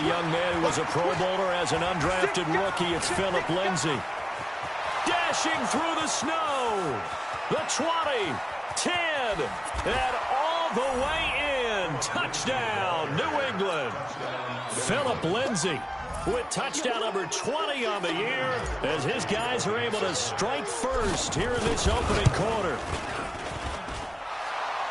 a young man who was a Pro Bowler as an undrafted rookie. It's Phillip Lindsay. Dashing through the snow. The 20, 10, and all the way in. Touchdown, New England. Phillip Lindsay with touchdown number 20 on the year as his guys are able to strike first here in this opening quarter.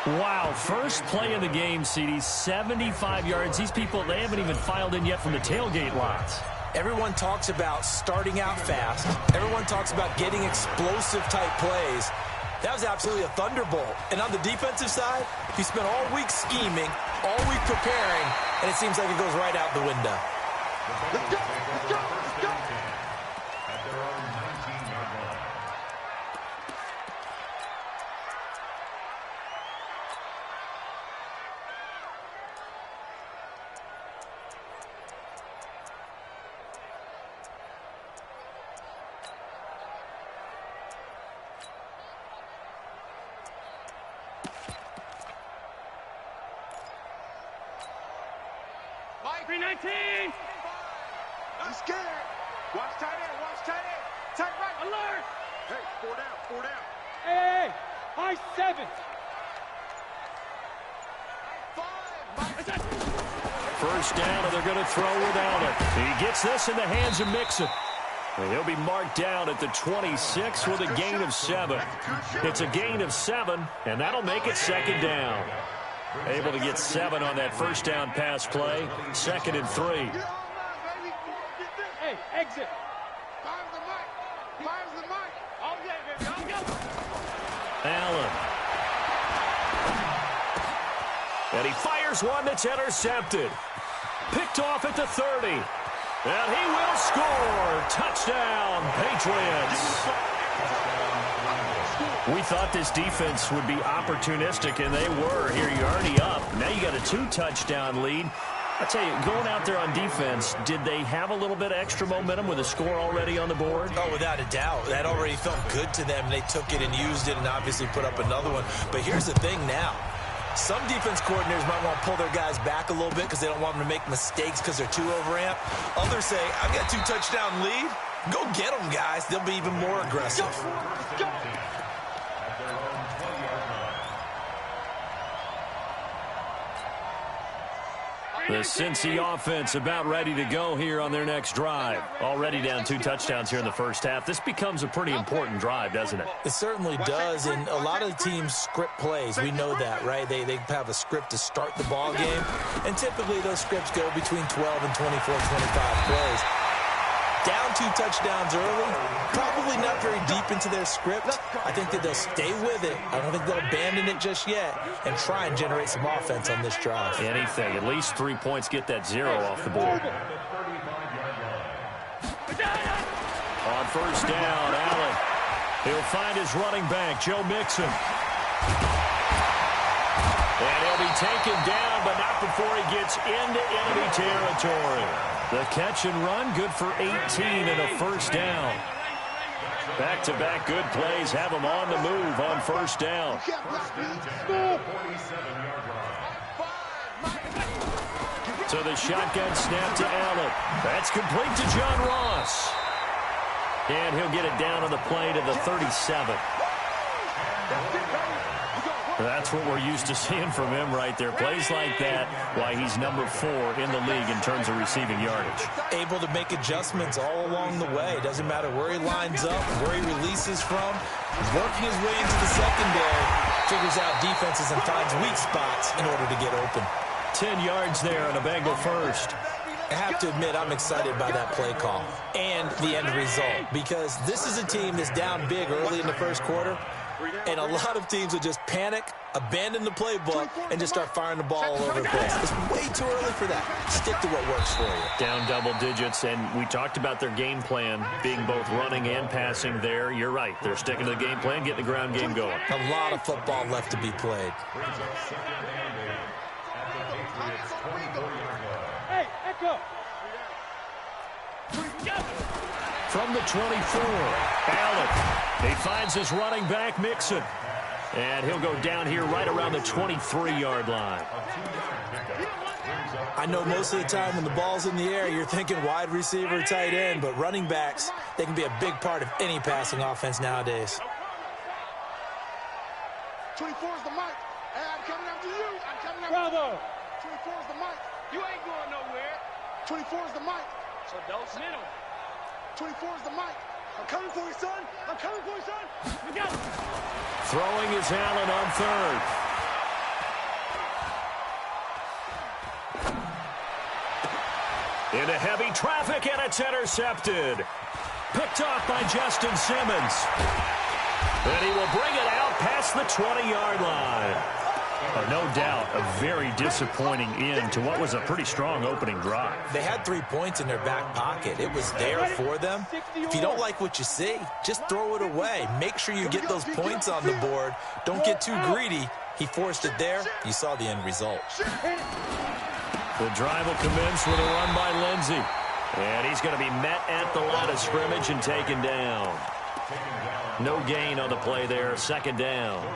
Wow, first play of the game, CD, 75 yards. These people, they haven't even filed in yet from the tailgate lots. Everyone talks about starting out fast. Everyone talks about getting explosive-type plays. That was absolutely a thunderbolt. And on the defensive side, he spent all week scheming, all week preparing, and it seems like it goes right out the window. Let's go! Let's go! Let's go! Mike, 319! I'm scared. Watch tight end. Watch tight end. Tight right. Alert. Hey, 4 down. 4 down. Hey, high 7. 5. First down, and they're going to throw without it. He gets this in the hands of Mixon. And he'll be marked down at the 26 with a gain of 7. It's a gain of 7, and that'll make it second down. Able to get 7 on that first down pass play. 2nd and 3. Hey, exit. Fires the mic. Fires the mic. All day, baby. All go. Allen. And he fires one that's intercepted. Picked off at the 30. And he will score. Touchdown, Patriots. We thought this defense would be opportunistic, and they were. Here, you're already up. Now you got a 2-touchdown lead. I tell you, going out there on defense, did they have a little bit of extra momentum with a score already on the board? Oh, without a doubt. That already felt good to them. They took it and used it and obviously put up another one. But here's the thing now. Some defense coordinators might want to pull their guys back a little bit because they don't want them to make mistakes because they're too overamped. Others say, I've got 2-touchdown lead. Go get them, guys. They'll be even more aggressive. Go. The Cincy offense about ready to go here on their next drive. Already down 2 touchdowns here in the first half. This becomes a pretty important drive, doesn't it? It certainly does, and a lot of the teams script plays. We know that, right? They have a script to start the ball game, and typically those scripts go between 12 and 24, 25 plays. Down 2 touchdowns early, probably not very deep into their script. I think that they'll stay with it. I don't think they'll abandon it just yet and try and generate some offense on this drive. Anything. At least 3 points, get that 0 off the board. On first down, Allen. He'll find his running back, Joe Mixon. And he'll be taken down, but not before he gets into enemy territory. The catch and run, good for 18 and a first down. Back-to-back good plays have him on the move on first down. So the shotgun snap to Allen. That's complete to John Ross. And he'll get it down on the play to the 37. That's what we're used to seeing from him right there. Plays like that, why he's number 4 in the league in terms of receiving yardage. Able to make adjustments all along the way. Doesn't matter where he lines up, where he releases from. Working his way into the secondary. Figures out defenses and finds weak spots in order to get open. 10 yards there on a Bengal first. I have to admit, I'm excited by that play call and the end result. Because this is a team that's down big early in the first quarter. And a lot of teams will just panic, abandon the playbook, and just start firing the ball all over the place. It's way too early for that. Stick to what works for you. Down double digits, and we talked about their game plan being both running and passing there. You're right. They're sticking to the game plan, getting the ground game going. A lot of football left to be played. Hey, Echo. From the 24, Allen. He finds his running back, Mixon. And he'll go down here right around the 23-yard line. I know most of the time when the ball's in the air, you're thinking wide receiver, tight end, but running backs, they can be a big part of any passing offense nowadays. 24 is the mic. Hey, I'm coming after you. I'm coming after you. 24 is the mic. You ain't going nowhere. 24 is the mic. So don't middle. 24 is the mic. I'm coming for you, son. I'm coming for you, son. Look out. Throwing is Allen on third. Into heavy traffic, and it's intercepted. Picked off by Justin Simmons. And he will bring it out past the 20-yard line. Oh, no doubt, a very disappointing end to what was a pretty strong opening drive. They had 3 points in their back pocket. It was there for them. If you don't like what you see, just throw it away. Make sure you get those points on the board. Don't get too greedy. He forced it there. You saw the end result. The drive will commence with a run by Lindsey. And he's going to be met at the line of scrimmage and taken down. No gain on the play there. Second down.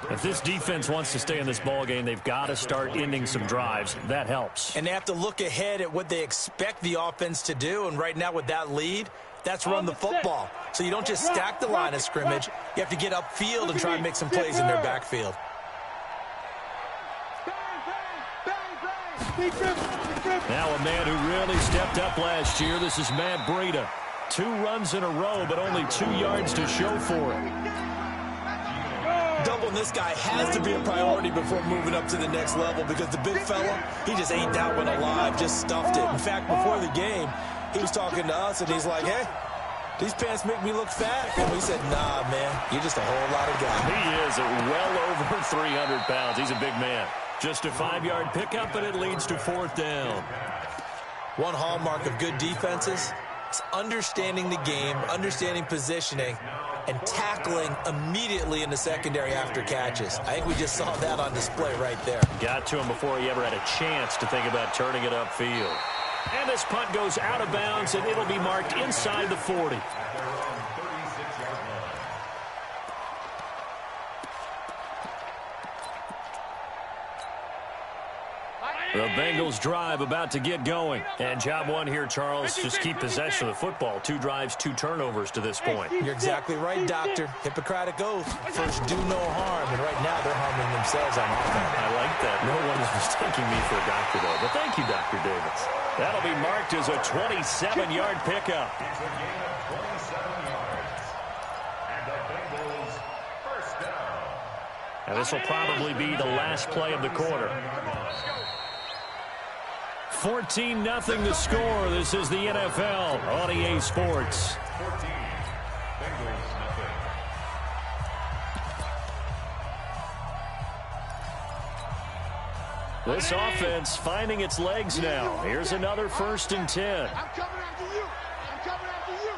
If this defense wants to stay in this ball game, they've got to start ending some drives. That helps. And they have to look ahead at what they expect the offense to do. And right now with that lead, that's run the football. So you don't just stack the line of scrimmage. You have to get upfield and try and make some plays in their backfield. Now a man who really stepped up last year. This is Matt Breida. 2 runs in a row, but only 2 yards to show for it. Doubling this guy has to be a priority before moving up to the next level because the big fella, he just ate that one alive, just stuffed it. In fact, before the game, he was talking to us, and he's like, hey, these pants make me look fat. And we said, nah, man, you're just a whole lot of guy. He is well over 300 pounds. He's a big man. Just a 5-yard pickup, and it leads to 4th down. One hallmark of good defenses is understanding the game, understanding positioning, and tackling immediately in the secondary after catches. I think we just saw that on display right there. Got to him before he ever had a chance to think about turning it upfield. And this punt goes out of bounds, and it'll be marked inside the 40. The Bengals drive about to get going. And job one here, Charles, just keep possession of the football. 2 drives, 2 turnovers to this point. You're exactly right, Doctor. Hippocratic oath. First, do no harm. And right now, they're harming themselves on offense. I like that. No one is mistaking me for a doctor, though. But thank you, Dr. Davis. That'll be marked as a 27-yard pickup. And this will probably be the last play of the quarter. 14-0 the score. This is the NFL on EA Sports. This offense finding its legs now. Here's another 1st and 10. I'm coming after you. I'm coming after you.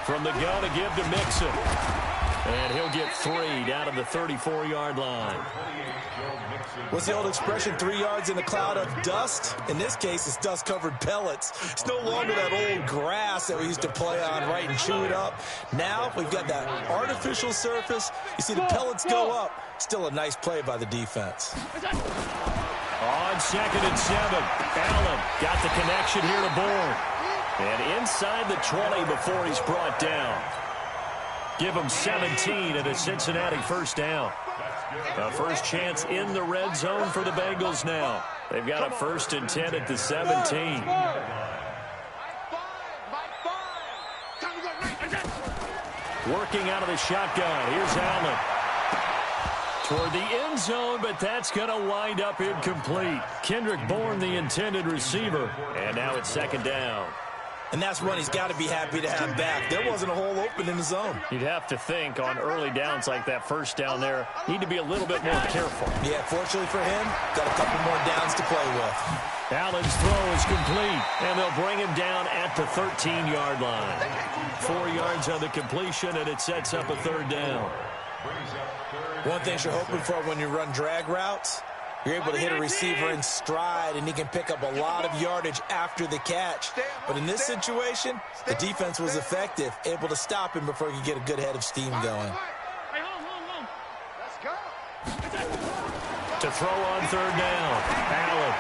From the gun to give to Mixon. And he'll get 3 down to the 34-yard line. What's the old expression, 3 yards in a cloud of dust? In this case, it's dust-covered pellets. It's no longer that old grass that we used to play on, right, and chew it up. Now we've got that artificial surface. You see the pellets go up. Still a nice play by the defense. On 2nd and 7, Allen got the connection here to Bourne. And inside the 20 before he's brought down. Give him 17 and a Cincinnati 1st down. A first chance in the red zone for the Bengals now. They've got a 1st and 10 at the 17. Working out of the shotgun. Here's Allen. Toward the end zone, but that's going to wind up incomplete. Kendrick Bourne, the intended receiver. And now it's 2nd down. And that's one he's got to be happy to have back. There wasn't a hole open in the zone. You'd have to think on early downs like that 1st down there, need to be a little bit more careful. Yeah, fortunately for him, got a couple more downs to play with. Allen's throw is complete, and they'll bring him down at the 13-yard line. 4 yards on the completion, and it sets up a 3rd down. One thing you're hoping for when you run drag routes, you're able to hit a receiver in stride, and he can pick up a lot of yardage after the catch. But in this situation, the defense was effective, able to stop him before he could get a good head of steam going. Let's go. To throw on third down, Allen.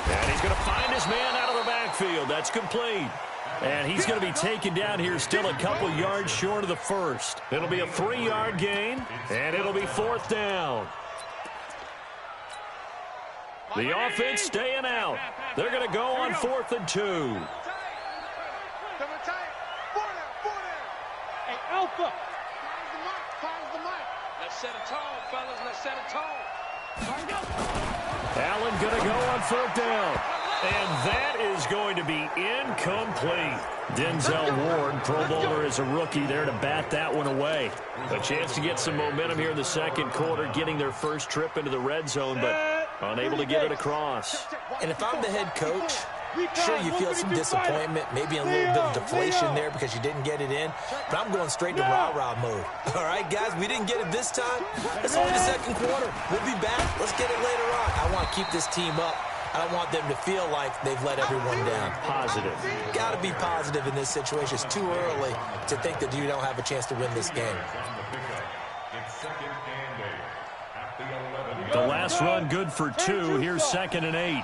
And he's going to find his man out of the backfield. That's complete. And he's going to be taken down here still a couple yards short of the first. It'll be a 3-yard gain, and it'll be fourth down. The offense staying out. They're going to go on 4th and 2. Hey, Alpha. Find the mic. Let's set a tone, fellas. Let's set a tone. Allen going to go on 4th down. And that is going to be incomplete. Denzel Ward, Pro Bowler as a rookie, there to bat that one away. A chance to get some momentum here in the second quarter, getting their first trip into the red zone, but unable to get it across. And if I'm the head coach, sure, you feel some disappointment, maybe a little bit of deflation there because you didn't get it in, but I'm going straight to rah-rah mode. All right, guys, we didn't get it this time. It's only the second quarter. We'll be back. Let's get it later on. I want to keep this team up. I don't want them to feel like they've let everyone down. Positive. Got to be positive in this situation. It's too early to think that you don't have a chance to win this game. The last run good for 2. Here's 2nd and 8.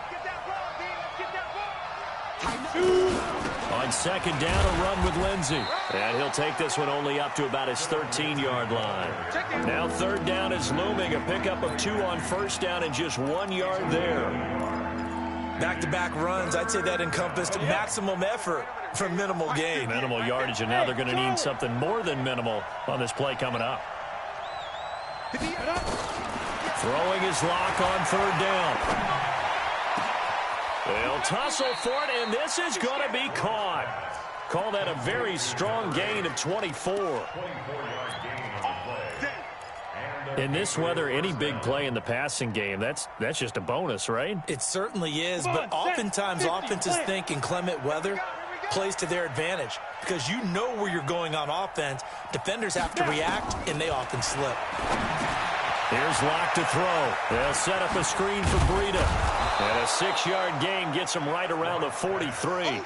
On 2nd down, a run with Lindsey. And he'll take this one only up to about his 13-yard line. Now 3rd down is looming. A pickup of 2 on 1st down and just 1 yard there. Back-to-back runs, I'd say that encompassed maximum effort for minimal gain. Minimal yardage, and now they're going to need something more than minimal on this play coming up. Throwing his lock on 3rd down. They'll tussle for it, and this is going to be caught. Call that a very strong gain of 24. In this weather, any big play in the passing game, that's just a bonus, right? It certainly is, but oftentimes offenses think inclement weather plays to their advantage because you know where you're going on offense. Defenders have to react, and they often slip. Here's Locke to throw. They'll set up a screen for Breida. And a 6-yard gain gets him right around the 43.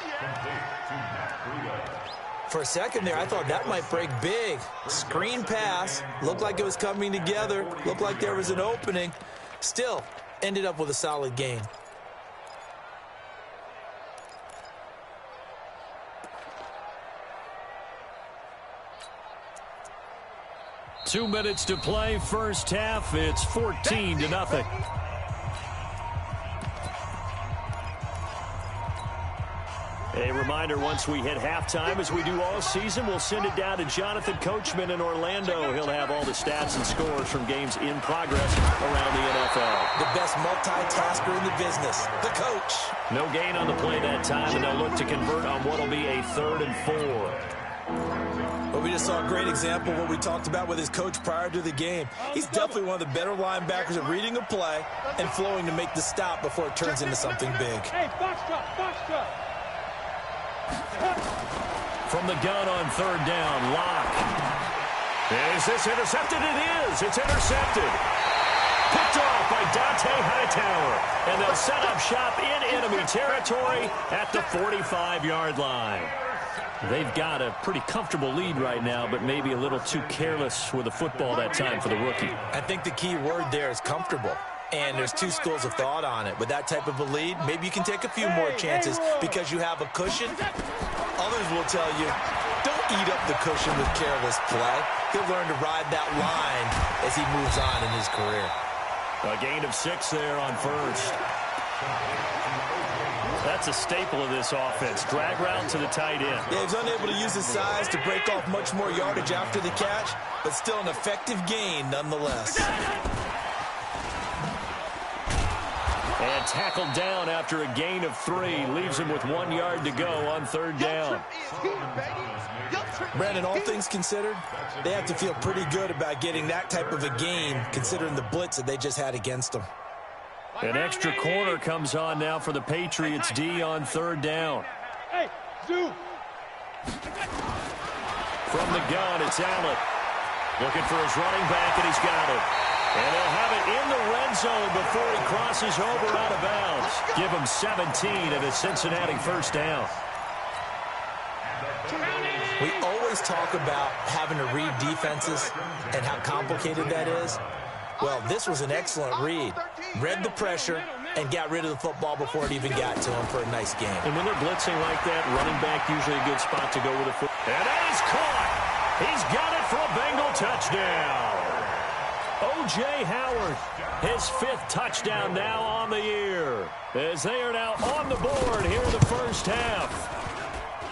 For a second there, I thought that might break big. Screen pass. Looked like it was coming together. Looked like there was an opening. Still, ended up with a solid gain. Two minutes to play, first half. It's 14-0. A reminder, once we hit halftime, as we do all season, we'll send it down to Jonathan Coachman in Orlando. He'll have all the stats and scores from games in progress around the NFL. The best multitasker in the business, the coach. No gain on the play that time, and they'll look to convert on what will be a 3rd and 4. But we just saw a great example of what we talked about with his coach prior to the game. He's definitely one of the better linebackers at reading a play and flowing to make the stop before it turns into something big. Hey, box drop. From the gun on 3rd down, Locke. Is this intercepted? It is. It's intercepted. Picked off by Dante Hightower. And they'll set up shop in enemy territory at the 45-yard line. They've got a pretty comfortable lead right now, but maybe a little too careless with the football that time for the rookie. I think the key word there is comfortable. And there's two schools of thought on it. With that type of a lead, maybe you can take a few more chances because you have a cushion. Others will tell you, don't eat up the cushion with careless play. He'll learn to ride that line as he moves on in his career. A gain of 6 there on 1st. That's a staple of this offense. Drag route to the tight end. Yeah, he's unable to use his size to break off much more yardage after the catch, but still an effective gain nonetheless. And tackled down after a gain of 3. Leaves him with 1 yard to go on 3rd down. Brandon, all things considered, they have to feel pretty good about getting that type of a gain considering the blitz that they just had against them. An extra corner comes on now for the Patriots D on 3rd down. Hey, zoom. From the gun, it's Allen. Looking for his running back, and he's got it. And they'll have it in the red zone before he crosses over out of bounds. Give him 17 at a Cincinnati first down. We always talk about having to read defenses and how complicated that is. Well, this was an excellent read. Read the pressure and got rid of the football before it even got to him for a nice game. And when they're blitzing like that, running back usually a good spot to go with a foot. And that is caught. He's got it for a Bengal touchdown. O.J. Howard, his 5th touchdown now on the year, as they are now on the board here in the first half.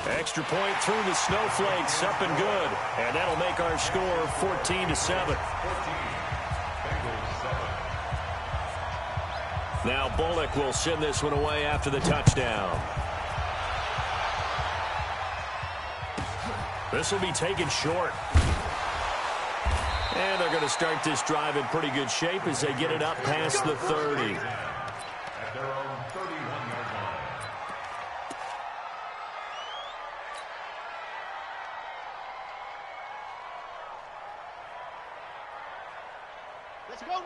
Extra point through the snowflakes, up and good. And that'll make our score 14-7. Now Bullock will send this one away after the touchdown. This will be taken short. And they're going to start this drive in pretty good shape as they get it up past the 30. At their own 31-yard line.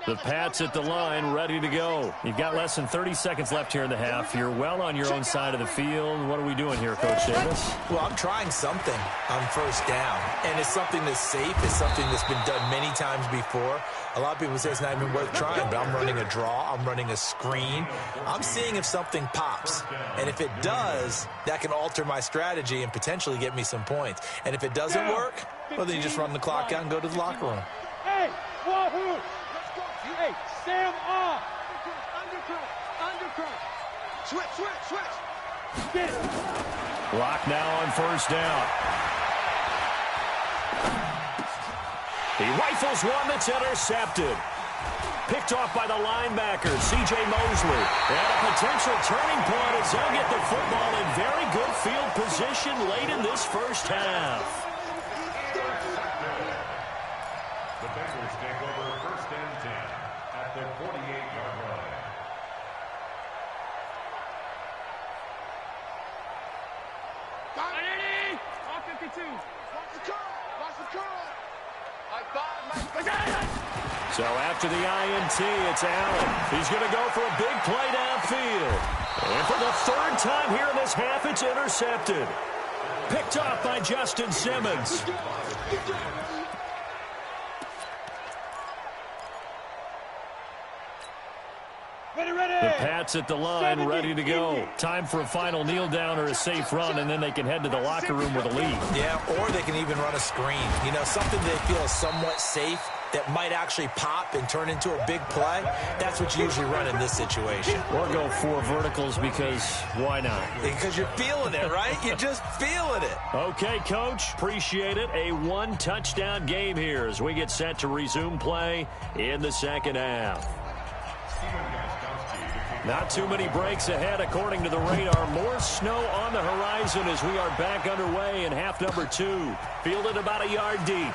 The Pats at the line, ready to go. You've got less than 30 seconds left here in the half. You're well on your own side of the field. What are we doing here, Coach Davis? Well, I'm trying something on first down, and it's something that's safe. It's something that's been done many times before. A lot of people say it's not even worth trying, but I'm running a draw. I'm running a screen. I'm seeing if something pops, and if it does, that can alter my strategy and potentially get me some points. And if it doesn't work, well, then you just run the clock out and go to the locker room. Hey, Wahoo! Hey, Sam off! Undercross. Switch. Get it. Lock now on first down. He rifles one that's intercepted. Picked off by the linebacker, C.J. Mosley. And a potential turning point as they'll get the football in very good field position late in this first half. The Bengals take over 1st and 10 at the 48-yard line. All 52. Watch the curl. So after the INT, it's Allen. He's going to go for a big play downfield. And for the 3rd time here in this half, it's intercepted. Picked off by Justin Simmons. The Pats at the line, ready to go. Time for a final kneel down or a safe run, and then they can head to the locker room with a lead. Yeah, or they can even run a screen. You know, something they feel is somewhat safe that might actually pop and turn into a big play. That's what you usually run in this situation. Or go 4 verticals because why not? Because you're feeling it, right? You're just feeling it. Okay, Coach, appreciate it. A 1-touchdown game here as we get set to resume play in the second half. Not too many breaks ahead according to the radar. More snow on the horizon as we are back underway in half number 2. Fielded about a yard deep.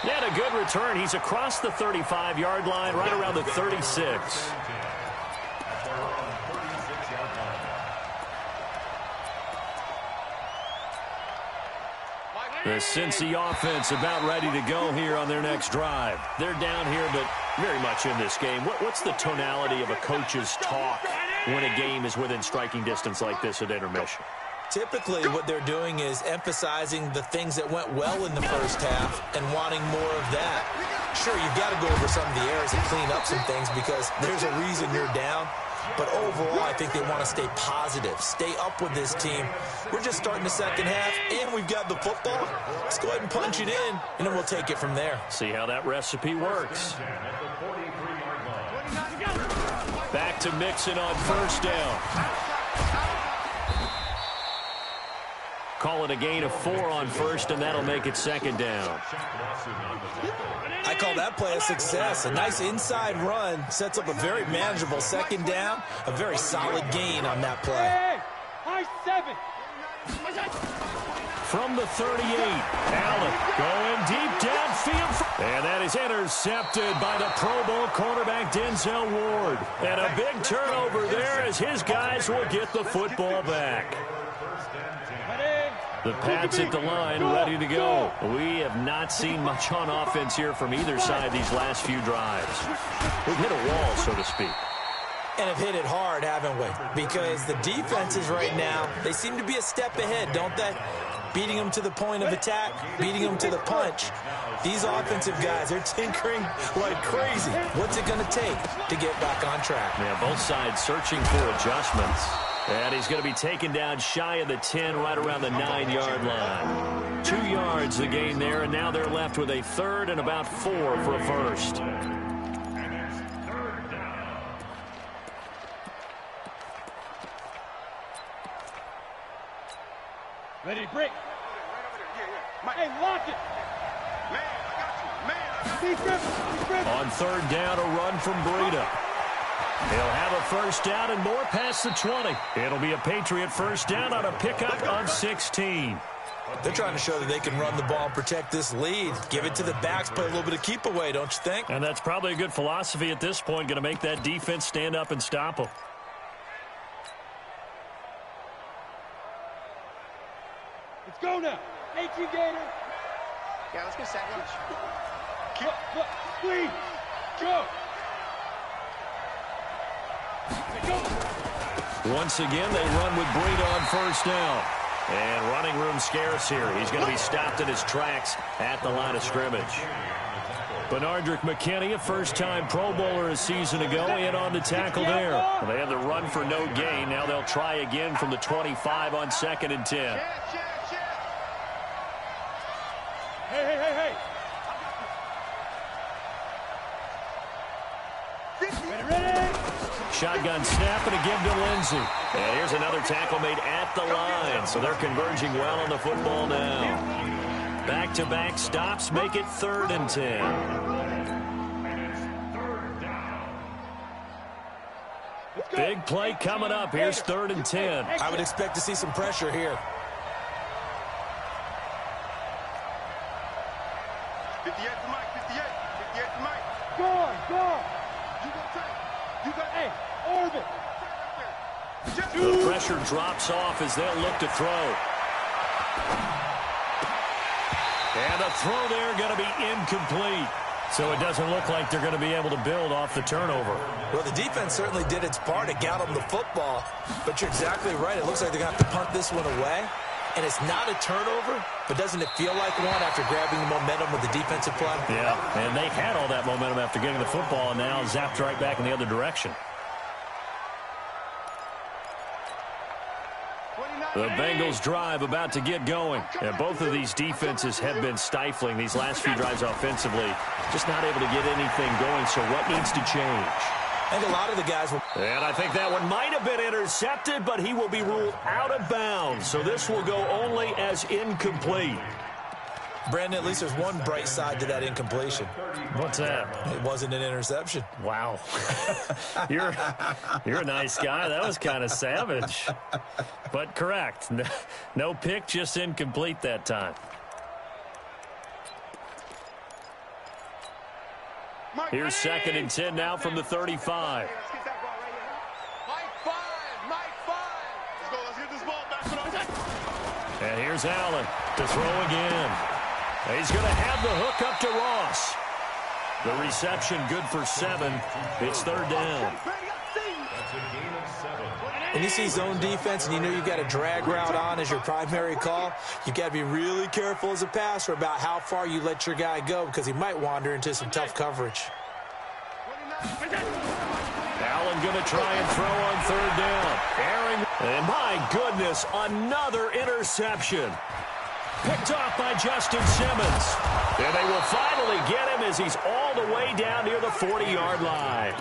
And a good return. He's across the 35-yard line, right around the 36. The Cincy offense about ready to go here on their next drive. They're down here, but very much in this game. What's the tonality of a coach's talk when a game is within striking distance like this at intermission? Typically, what they're doing is emphasizing the things that went well in the first half and wanting more of that. Sure, you've got to go over some of the errors and clean up some things because there's a reason you're down. But overall, I think they want to stay positive, stay up with this team. We're just starting the second half, and we've got the football. Let's go ahead and punch it in, and then we'll take it from there. See how that recipe works. Back to Mixon on first down. Call it a gain of 4 on first, and that'll make it second down. I call that play a success. A nice inside run sets up a very manageable second down. A very solid gain on that play. Hey, high 7. From the 38, Allen going deep downfield. And that is intercepted by the Pro Bowl cornerback Denzel Ward. And a big turnover there as his guys will get the football back. The Pats at the line, ready to go. We have not seen much on offense here from either side these last few drives. We've hit a wall, so to speak. And have hit it hard, haven't we? Because the defenses right now, they seem to be a step ahead, don't they? beating them to the point of attack, beating them to the punch. These offensive guys, they're tinkering like crazy. What's it going to take to get back on track? Yeah, both sides searching for adjustments. And he's going to be taken down shy of the 10, right around the 9-yard line. 2 yards the gain there, and now they're left with a third and about 4 for a first. Ready, break. Hey, lock it. Man, I got you. Man, on third down, a run from Breida. He'll have a first down and more past the 20. It'll be a Patriot first down on a pickup of 16. They're trying to show that they can run the ball and protect this lead. Give it to the backs, play a little bit of keep away, don't you think? And that's probably a good philosophy at this point, going to make that defense stand up and stop them. let's go now. Thank you, Gator. Yeah, let's get sack lunch. Please, go. Once again, they run with Breida on first down. And running room scarce here. He's going to be stopped in his tracks at the line of scrimmage. Benardrick McKinney, a first-time Pro Bowler a season ago, in on the tackle there. They had the run for no gain. Now they'll try again from the 25 on 2nd and 10. Hey. Ready? Shotgun snap and a give to Lindsey. And here's another tackle made at the line. So they're converging well on the football now. Back-to-back stops make it 3rd and 10. Big play coming up. Here's 3rd and 10. I would expect to see some pressure here. 58 to Mike, 58 to Mike. Go. You got, hey, Orbit. The pressure drops off as they'll look to throw. And the throw there going to be incomplete. So it doesn't look like they're going to be able to build off the turnover. Well, the defense certainly did its part to get them the football. But you're exactly right. It looks like they're going to have to punt this one away. And it's not a turnover, but doesn't it feel like one after grabbing the momentum with the defensive play? Yeah, and they had all that momentum after getting the football, and now zapped right back in the other direction. The Bengals drive about to get going. And both of these defenses have been stifling these last few drives offensively. Just not able to get anything going, so what needs to change? I think a lot of the guys will... And I think that one might have been intercepted, but he will be ruled out of bounds. So this will go only as incomplete. Brandon, at least there's one bright side to that incompletion. What's that? It wasn't an interception. Wow. You're a nice guy. That was kind of savage. But correct. No pick, just incomplete that time. Here's 2nd and 10 now from the 35. Let's get this ball back. And here's Allen to throw again. He's going to have the hook up to Ross. The reception good for 7. It's 3rd down. When you see zone defense and you know you've got a drag route on as your primary call, you've got to be really careful as a passer about how far you let your guy go because he might wander into some tough coverage. Allen going to try and throw on 3rd down. Aaron, and my goodness, another interception. Picked off by Justin Simmons. And they will finally get him as he's all the way down near the 40-yard line.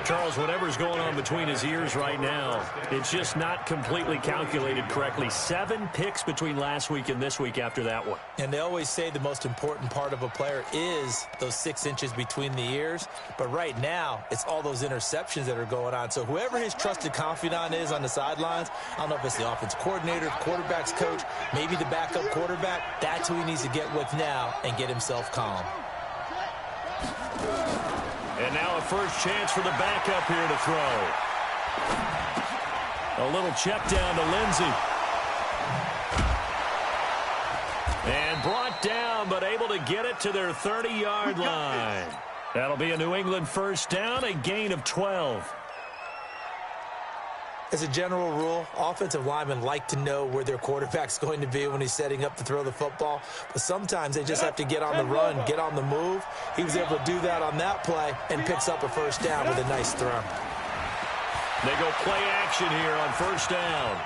Charles, whatever's going on between his ears right now, it's just not completely calculated correctly. 7 picks between last week and this week after that one. And they always say the most important part of a player is those 6 inches between the ears. But right now, it's all those interceptions that are going on. So whoever his trusted confidant is on the sidelines, I don't know if it's the offense coordinator, quarterback's coach, maybe the backup quarterback, that's who he needs to get with now and get himself calm. And now a first chance for the backup here to throw. A little check down to Lindsey. And brought down, but able to get it to their 30-yard line. That'll be a New England first down, a gain of 12. As a general rule, offensive linemen like to know where their quarterback's going to be when he's setting up to throw the football. But sometimes they just have to get on the run, get on the move. He was able to do that on that play and picks up a first down with a nice throw. They go play action here on first down.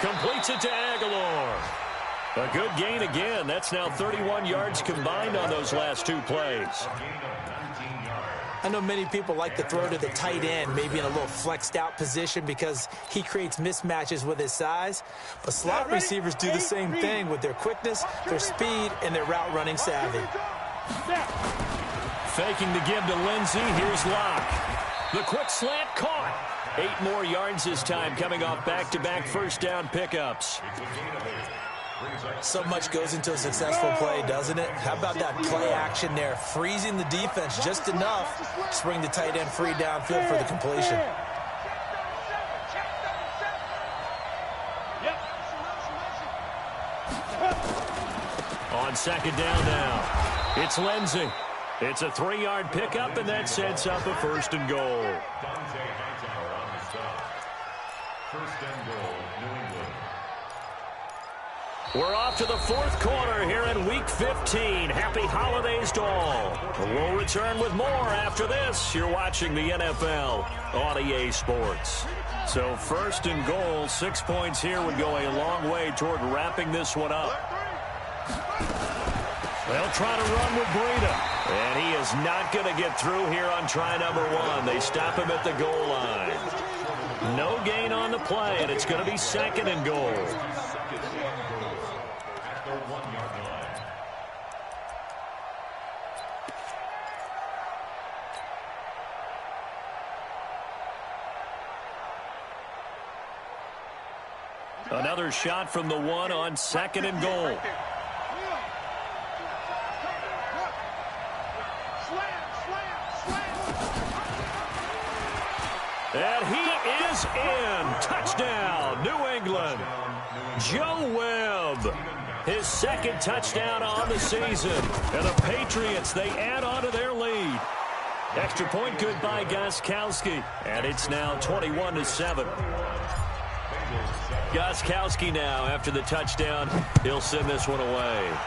Completes it to Aguilar. A good gain again. That's now 31 yards combined on those last two plays. I know many people like to throw to the tight end, maybe in a little flexed out position because he creates mismatches with his size. But slot receivers do the same thing with their quickness, their speed, and their route running savvy. Faking the give to Lindsey. Here's Locke. The quick slant caught. 8 more yards this time coming off back-to-back first down pickups. So much goes into a successful play, doesn't it? How about that play action there? Freezing the defense just enough to bring the tight end free downfield for the completion. On second down now, it's Lindsey. It's a 3-yard pickup, and that sets up a first and goal. First and goal, New England. We're off to the fourth quarter here in Week 15. Happy holidays to all. We'll return with more after this. You're watching the NFL on EA Sports. So first and goal, 6 points here would go a long way toward wrapping this one up. They'll try to run with Breida. And he is not going to get through here on try number 1. They stop him at the goal line. No gain on the play, and it's going to be second and goal. Another shot from the 1 on second and goal. And he is in. Touchdown, New England. Joe Webb, his second touchdown on the season. And the Patriots, they add on to their lead. Extra point good by Gostkowski. And it's now 21-7. Gostkowski now, after the touchdown, he'll send this one away.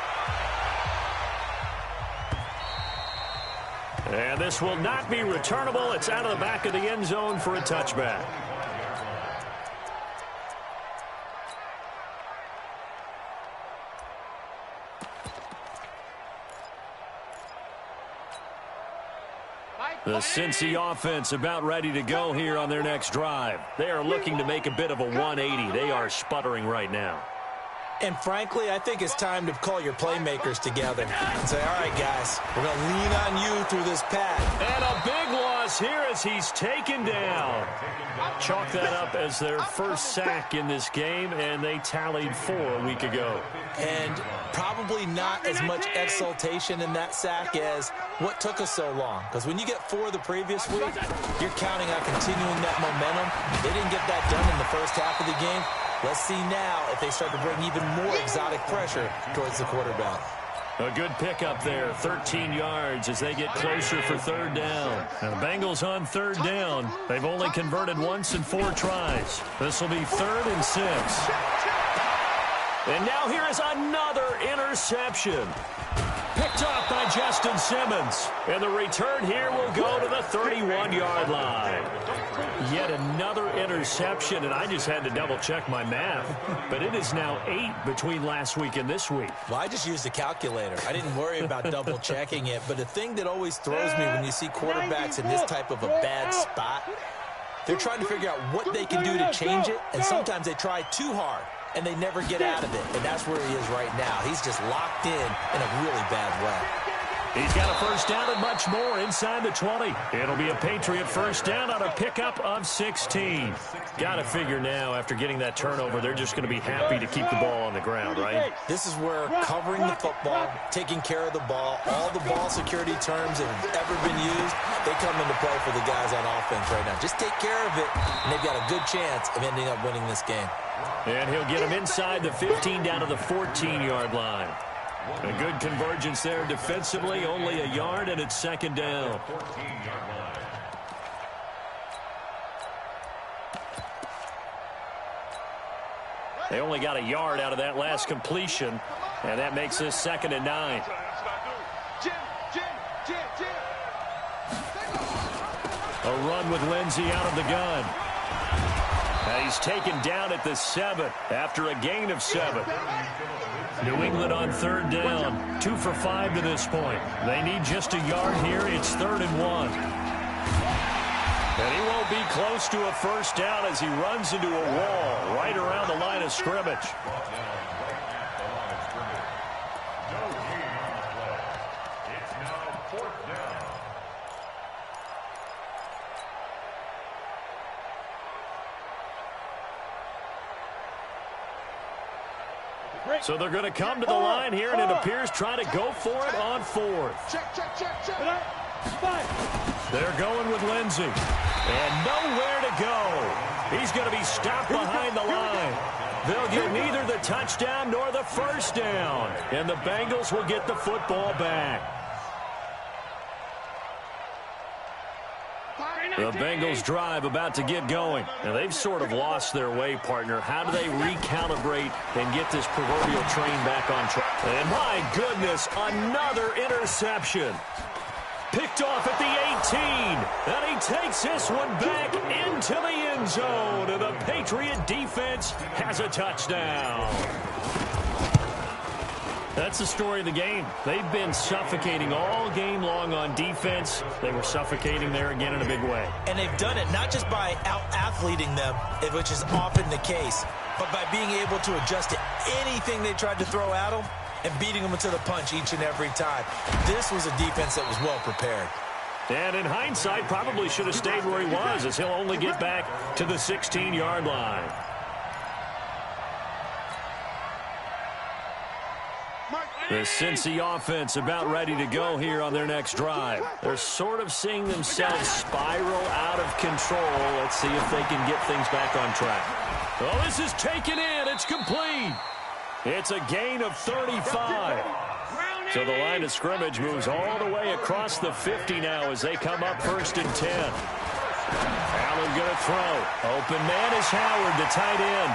And this will not be returnable. It's out of the back of the end zone for a touchback. The Cincy offense about ready to go here on their next drive. They are looking to make a bit of a 180. They are sputtering right now. And frankly, I think it's time to call your playmakers together and say, all right, guys, we're going to lean on you through this pad. And a big loss here as he's taken down. Chalk that up as their first sack in this game, and they tallied 4 a week ago. And probably not as much exultation in that sack as what took us so long. Because when you get 4 the previous week, you're counting on continuing that momentum. They didn't get that done in the first half of the game. Let's see now if they start to bring even more exotic pressure towards the quarterback. A good pickup there, 13 yards as they get closer for third down. Now the Bengals on third down. They've only converted once in 4 tries. This will be 3rd and 6. And now here is another interception. Picked off by Justin Simmons. And the return here will go to the 31-yard line. Yet another interception, and I just had to double-check my math. But it is now 8 between last week and this week. Well, I just used a calculator. I didn't worry about double-checking it. But the thing that always throws me when you see quarterbacks in this type of a bad spot, they're trying to figure out what they can do to change it, and sometimes they try too hard, and they never get out of it. And that's where he is right now. He's just locked in a really bad way. He's got a first down and much more inside the 20. It'll be a Patriot first down on a pickup of 16. Got to figure now, after getting that turnover, they're just going to be happy to keep the ball on the ground, right? This is where covering the football, taking care of the ball, all the ball security terms that have ever been used, they come into play for the guys on offense right now. Just take care of it, and they've got a good chance of ending up winning this game. And he'll get him inside the 15 down to the 14-yard line. A good convergence there defensively, only a yard, and it's second down. They only got a yard out of that last completion, and that makes this 2nd and 9. A run with Lindsey out of the gun. And he's taken down at the 7 after a gain of 7. New England on 3rd down. 2 for 5 to this point. They need just a yard here. It's 3rd and 1. And he won't be close to a first down as he runs into a wall right around the line of scrimmage. It's now 4th down. So they're going to come to the line here, and it appears trying to go for it on 4th. They're going with Lindsey. And nowhere to go. He's going to be stopped behind the line. They'll get neither the touchdown nor the first down. And the Bengals will get the football back. The Bengals drive about to get going. Now, they've sort of lost their way, partner. How do they recalibrate and get this proverbial train back on track? And my goodness, another interception. Picked off at the 18. And he takes this one back into the end zone. And the Patriot defense has a touchdown. That's the story of the game. They've been suffocating all game long on defense. They were suffocating there again in a big way. And they've done it not just by out-athleting them, which is often the case, but by being able to adjust to anything they tried to throw at them and beating them to the punch each and every time. This was a defense that was well prepared. And in hindsight, probably should have stayed where he was, as he'll only get back to the 16-yard line. The Cincy offense about ready to go here on their next drive. They're sort of seeing themselves spiral out of control. Let's see if they can get things back on track. Oh, this is taken in. It's complete. It's a gain of 35. So the line of scrimmage moves all the way across the 50 now as they come up 1st and 10. Allen going to throw. Open man is Howard, the tight end.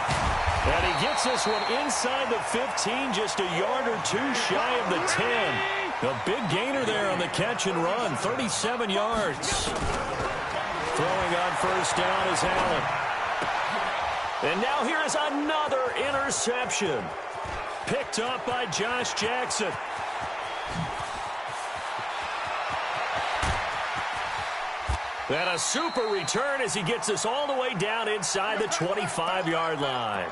And he gets this one inside the 15, just a yard or two shy of the 10. A big gainer there on the catch and run, 37 yards. Throwing on first down is Allen. And now here is another interception. Picked up by Josh Jackson. And a super return as he gets us all the way down inside the 25-yard line.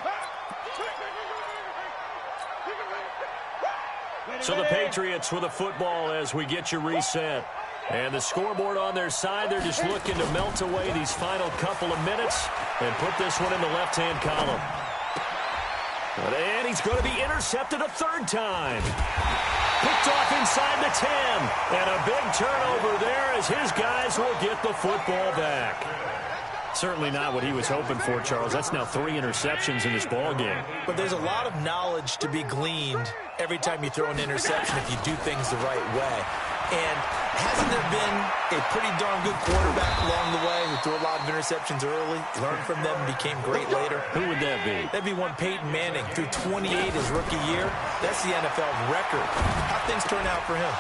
So the Patriots with a football as we get you reset. And the scoreboard on their side, they're just looking to melt away these final couple of minutes and put this one in the left-hand column. And he's going to be intercepted a 3rd time. Picked off inside the 10. And a big turnover there as his guys will get the football back. Certainly not what he was hoping for, Charles. That's now 3 interceptions in this ball game. But there's a lot of knowledge to be gleaned every time you throw an interception if you do things the right way. And hasn't there been a pretty darn good quarterback along the way who threw a lot of interceptions early, learned from them, and became great later? Who would that be? That'd be one Peyton Manning. Threw 28 his rookie year. That's the NFL record. How'd things turn out for him?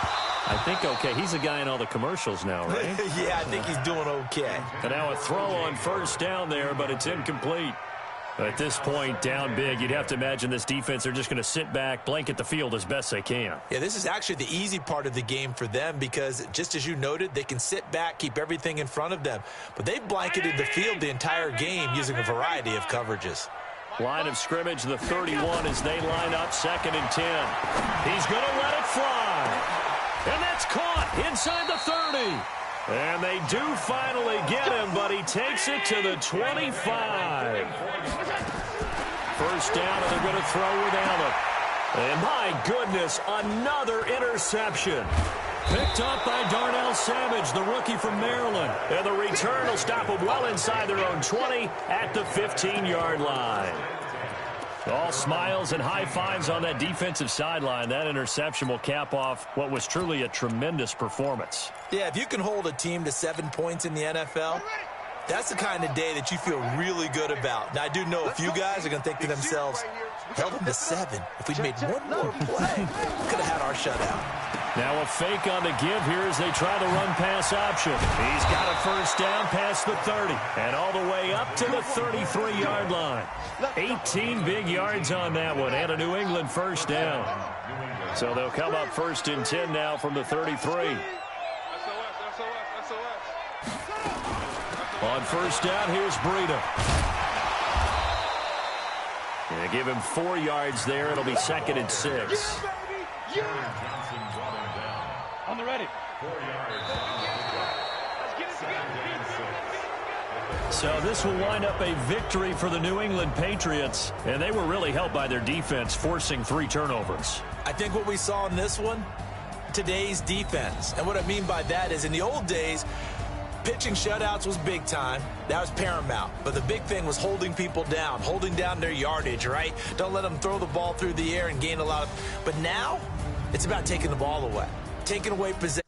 I think okay. He's a guy in all the commercials now, right? Yeah, I think he's doing okay. And now a throw on first down there, but it's incomplete. At this point, down big, you'd have to imagine this defense, they're just going to sit back, blanket the field as best they can. Yeah, this is actually the easy part of the game for them because, just as you noted, they can sit back, keep everything in front of them. But they've blanketed the field the entire game using a variety of coverages. Line of scrimmage, the 31 as they line up 2nd and 10. He's going to let it fly. And that's caught inside the 30. And they do finally get him, but he takes it to the 25. First down, and they're going to throw with Allen. And my goodness, another interception. Picked up by Darnell Savage, the rookie from Maryland. And the return will stop them well inside their own 20 at the 15-yard line. All smiles and high fives on that defensive sideline. That interception will cap off what was truly a tremendous performance. Yeah, if you can hold a team to 7 points in the NFL, That's the kind of day that you feel really good about. Now, I do know a few guys are going to think to themselves, held him to 7. If we'd made one more play, could have had our shutout. Now a fake on the give here as they try the run-pass option. He's got a first down past the 30 and all the way up to the 33-yard line. 18 big yards on that one and a New England first down. So they'll come up 1st and 10 now from the 33. On first down, here's Breida. They give him 4 yards there. It'll be 2nd and 6. On the ready. 4 yards. So this will wind up a victory for the New England Patriots, and they were really helped by their defense, forcing 3 turnovers. I think what we saw in this one, today's defense. And what I mean by that is in the old days, pitching shutouts was big time. That was paramount. But the big thing was holding people down, holding down their yardage, right? Don't let them throw the ball through the air and gain a lot of... But now, it's about taking the ball away, taking away possession.